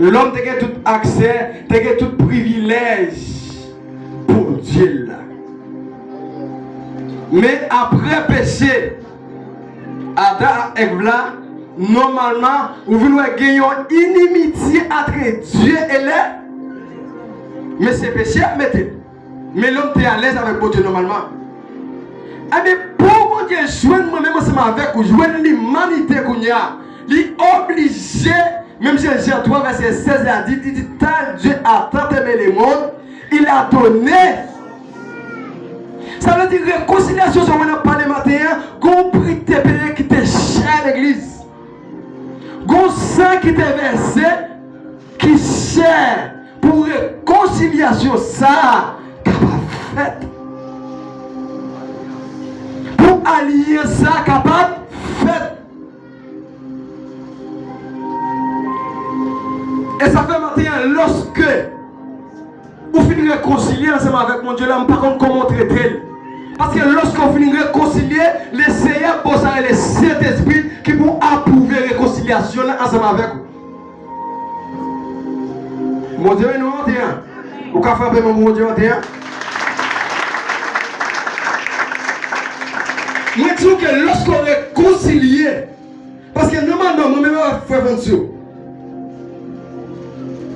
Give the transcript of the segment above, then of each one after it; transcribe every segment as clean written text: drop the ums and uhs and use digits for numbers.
L'homme a tout accès, a tout privilège pour Dieu. Là. Mais après péché, Adam et Eva, normalement, vous voulez gagner une inimitié entre Dieu et l'homme. Mais c'est péché à mettre. Mais l'homme est à l'aise avec Dieu normalement. Mais pour Dieu joindre moi-même ensemble avec vous, joindre l'humanité qu'on y a, il est obligé, même si Jean 3, verset 16, il a dit, tant Dieu a tant aimé le monde, il a donné. Ça veut dire réconciliation, sur on a parlé matin, compris tes payés qui t'est cher à l'église. Gon sang qui t'est versé, qui cher pour réconciliation, ça, capable fait. Pour allier ça, capable fait. Et ça fait matin, lorsque vous finissez de réconcilier ensemble avec mon Dieu, là, par contre, comment traiter. Parce que lorsqu'on finit de réconcilier, le Seigneur bosse avec le Saint-Esprit qui vont approuver la réconciliation ensemble avec vous. Mon Dieu, nous on dit, vous pouvez faire mon Dieu, on dit. Moi, je dis que lorsqu'on réconcilie, parce que normalement, moi-même, je vais faire attention.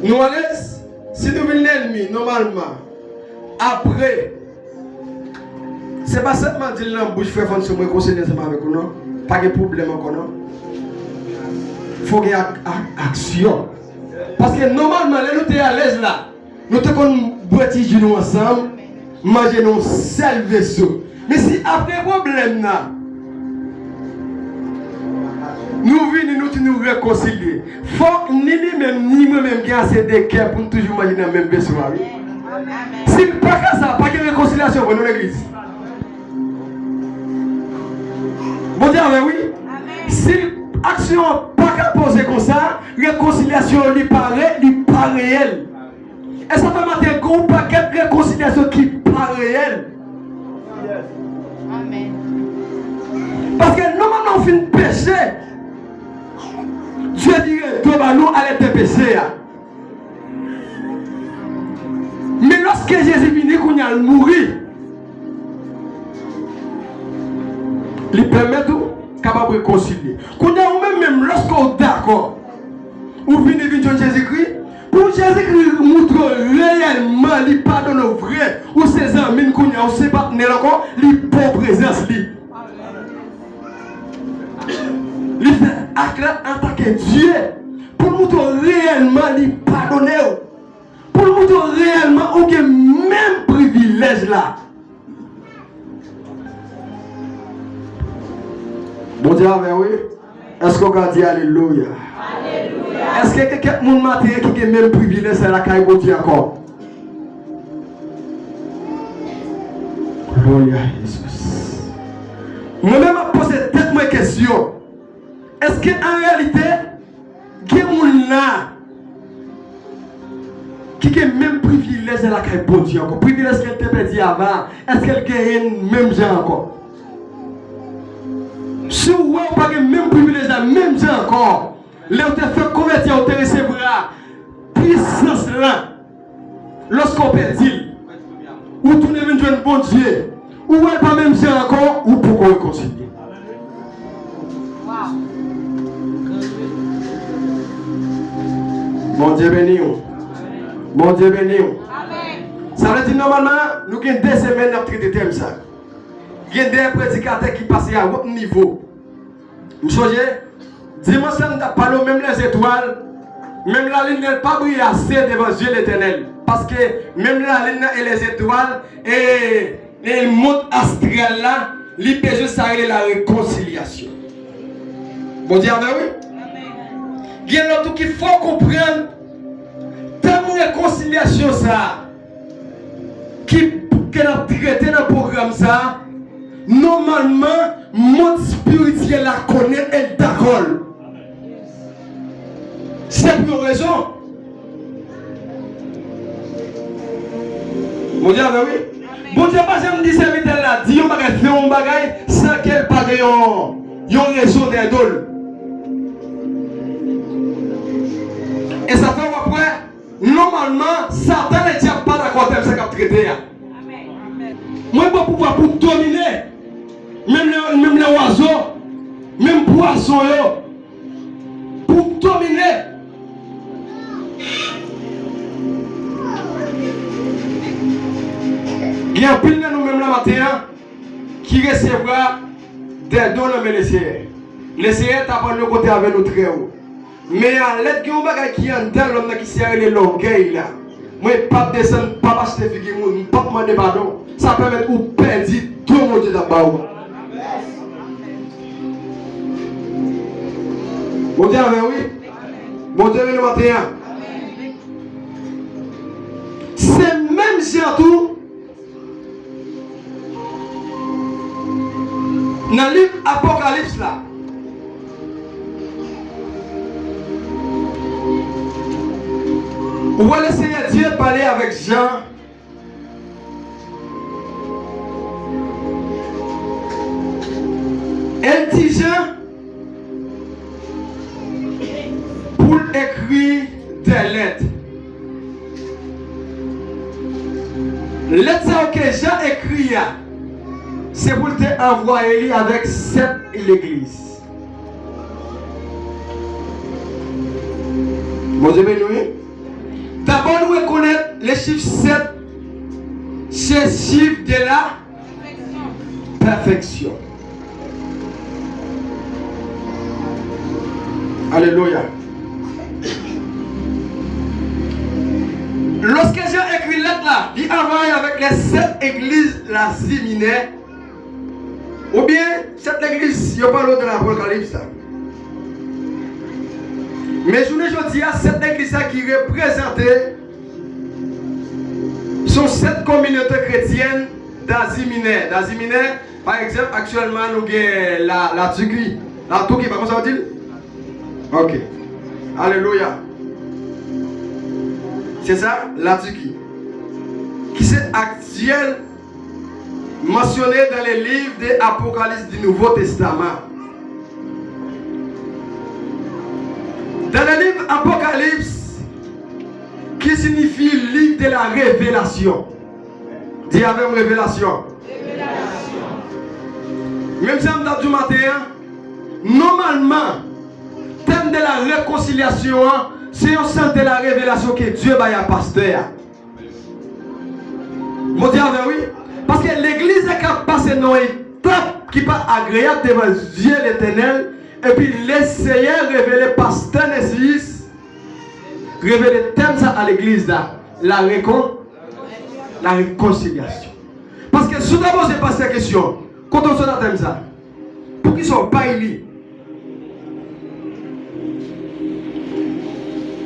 Nous, si nous venons l'ennemi, normalement, après, c'est pas seulement dire que je fais fonction, je réconcilier avec vous, non? Pas de problème encore, non? Il faut qu'il y ait action. Parce que normalement, là, nous sommes à l'aise là. Nous sommes boire nous ensemble, manger nos seul vaisseau. Mais si après le problème là, nous venons nous réconcilier. Il faut que ni lui-même, ni moi-même, qui assez de cœur pour toujours manger dans le même vaisseau. Si pas que ça, pas de réconciliation pour l'église. Bon Dieu, oui. Si l'action n'est pas posée comme ça, réconciliation n'est pas réelle. Et ça fait matin qu'on paquet de réconciliation qui n'est pas réelle. Amen. Parce que normalement on fait péché. Dieu dirait, toi, nous allons te pécher. Mais lorsque Jésus vient, qu'on a mourir, il permet tout capable de réconcilier. Qu'on a même lorsqu'on est d'accord, ou venez de Jésus-Christ, pour Jésus-Christ montre réellement, il pardonne au vrai, ou ses amis, qu'on a, ou ses partenaires encore, il peut présence. Il fait acte en tant que Dieu, pour montrer réellement, il pardonne. Pour montrer réellement, on a même privilège là. Bon Dieu, oui. Est-ce qu'on a dit Alléluia? Alléluia. Est-ce que quelqu'un m'a dit qui a le même privilège à la caille de Dieu encore? Gloria à Jésus. Moi-même, je pose tête ma question. Est-ce qu'en réalité, il y a des gens qui a le même privilège à la caille de Dieu encore? Privilège qu'elle t'a dit avant, est-ce qu'elle a le même genre encore? Si vous n'avez pas le même privilège, la même chose encore, là où tu fait convertir, on te recevra puissance là. Lorsqu'on peut dire, ou tu n'es venu un bon Dieu, ou elle pas même chose encore, ou pourquoi réconcilier. Mon Dieu béni. Mon Dieu béni. Ça veut dire normalement, nous avons 2 semaines à traiter de ça. Il y a des prédicateurs qui passent à votre niveau. Vous voyez, dimanche, nous avons parlé même les étoiles, même la ligne n'est pas brillée assez devant Dieu l'éternel. Parce que même la ligne et les étoiles et le monde astral là, il peut juste arrêter la réconciliation. Bon Dieu, oui? Il y a l'autre qu'il faut comprendre. Tant de réconciliation ça, qu'elle a traité dans le programme ça. Normalement, monde spirituel la connaît et d'accord. C'est pour une raison. Mon Dieu, oui. Bon Dieu, pas jamais dit serviteur là, dit on va faire un bagage sans qu'elle pas une raison d'idole. Et ça fait normalement, Satan ne tient pas d'accord avec ça qu'il a traité. Moi, je vais pouvoir pour dominer, même les oiseaux, même les poissons, pour dominer. Il y a pile de nous-mêmes le matin qui recevra des dons dans les Seigneurs. Les Seigneurs t'apprennent le côté avec nous très haut. Mais à l'aide de bagage qui est en tel l'homme qui s'est l'orgueil là. Moi, pas descendre, pas acheter figure, pas demander pardon. Ça permet de perdre tout le monde d'abord. Bon Dieu, oui. Bon Dieu, le matin. C'est même surtout dans le livre Apocalypse là. Où le Seigneur Dieu parler avec Jean. Elle dit Jean pour écrire des lettres. Lettres que Jean écrit, c'est pour te envoyer avec 7 églises. Bon Dieu béni. D'abord, nous reconnaissons les chiffres 7, c'est le chiffre de la perfection. Alléluia. Lorsque j'ai écrit lettre là, il envoie avec les 7 églises la Zimine, ou bien 7 églises, il n'y a pas l'autre de l'Apocalypse. Mais je ne dis à cette église qui représentait sont 7 communautés chrétiennes d'Asie mineure. D'Asie mineure, par exemple, actuellement, nous avons la Turquie. La Turquie, par contre, ça veut dire? Ok. Alléluia. C'est ça, la Turquie. Qui est actuelle, mentionnée dans les livres de l'Apocalypse du Nouveau Testament. Dans le livre Apocalypse, qui signifie livre de la révélation. Dis avec révélation. Révélation. Même si on a du matin, normalement, thème de la réconciliation, c'est au sein de la révélation que Dieu va y avoir pasteur. Mon Dieu, oui. Parce que l'église est passée dans une étape qui n'est pas agréable devant Dieu l'éternel. Et puis le Seigneur révélé pasteur Nessis, révélé thème ça à l'église là, la réconciliation. Parce que tout d'abord c'est pas cette question. Quand on se thème ça, pour qu'ils soient pas élus.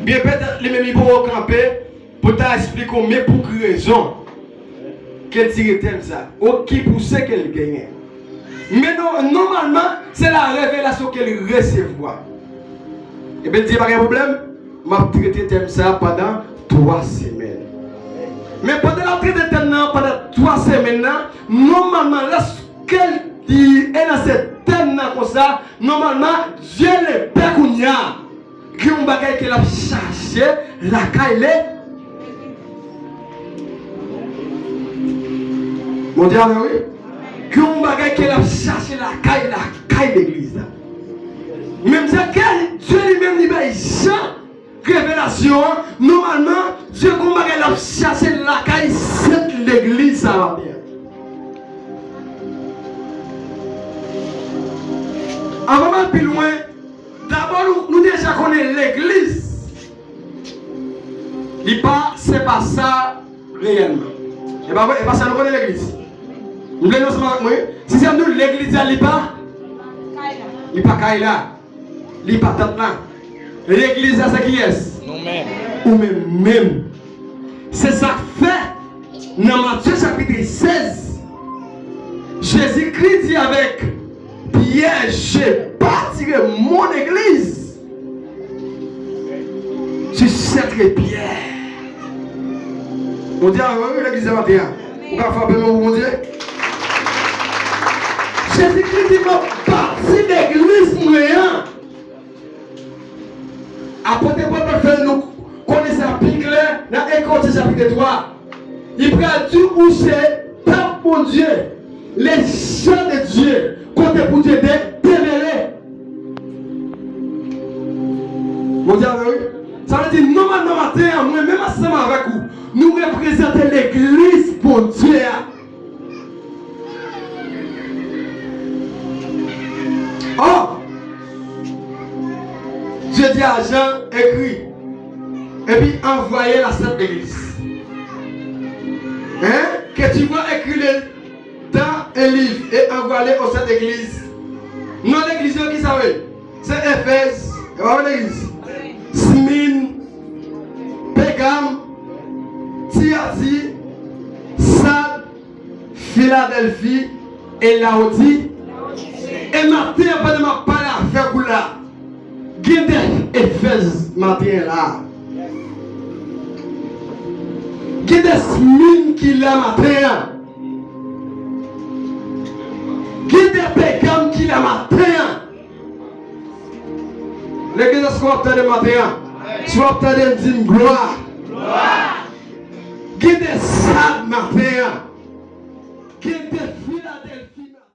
Bien peut-être les mêmes vont camper pour t'expliquer mais pour quelle raison qu'elle tire thème ça, ou qui poussait qu'elle gagne. Mais non, normalement, c'est la révélation qu'elle recevra. Et bien, il n'y a pas de problème. Je vais traiter thème ça pendant 3 semaines. Mais pendant la traite de thème pendant 3 semaines, normalement, lorsqu'elle est dans ce thème comme ça, normalement, Dieu le Père Kounia, qui ont bagay qu'elle a cherché, la caille. Mon Dieu, oui. Que on bagaille qu'elle a cherché la caille d'église. Même si Dieu lui-même libère Jean, révélation, normalement, Dieu qu'on bagaille a cherché la caille, c'est l'église, ça va bien. Avant d'aller plus loin, d'abord nous déjà connaissons l'église. C'est pas ça réellement. Et pas ça nous connaissons l'église. Nous voulons nous avec moi. Si c'est nous l'église, il n'est pas Kaila. Il n'est pas Tatlan. L'église, c'est qui est? Nous-mêmes. Ou même. C'est ça fait dans Matthieu chapitre 16. Jésus-Christ dit avec Pierre, j'ai bâti mon église sur cette pierre. On dit, oui, l'église est matin. On va faire un peu mon Dieu. Jésus-Christ dit, ma partie d'église moyen. Après, on peut faire nous connaître ça plus clair. Corinthiens chapitre 3, il prend dire où c'est, par mon Dieu, les gens de Dieu, côté pour Dieu, démêlés. Mon Dieu, ça veut dire, normalement, matin, moi, même ensemble avec vous, nous représentons l'église pour Dieu. Oh! Dieu dit à Jean, écrit, et puis envoyez la Sainte Église. Hein? Que tu vas écrire dans un livre et envoyer aux Sainte Église. Non, l'église qui savait? C'est Éphèse, l'église. Smyrne, Pégame, Thyatire, Sardes, Philadelphie et Laodicée. Et matin, après de ma parole à faire là, il y a des Éphèse matin là. Il y a des Smyrne qui là matin. Il y a des Pégame qui là matin. L'église est soit obtenue matin, soit obtenue d'une gloire. Il y a des Sardes matin.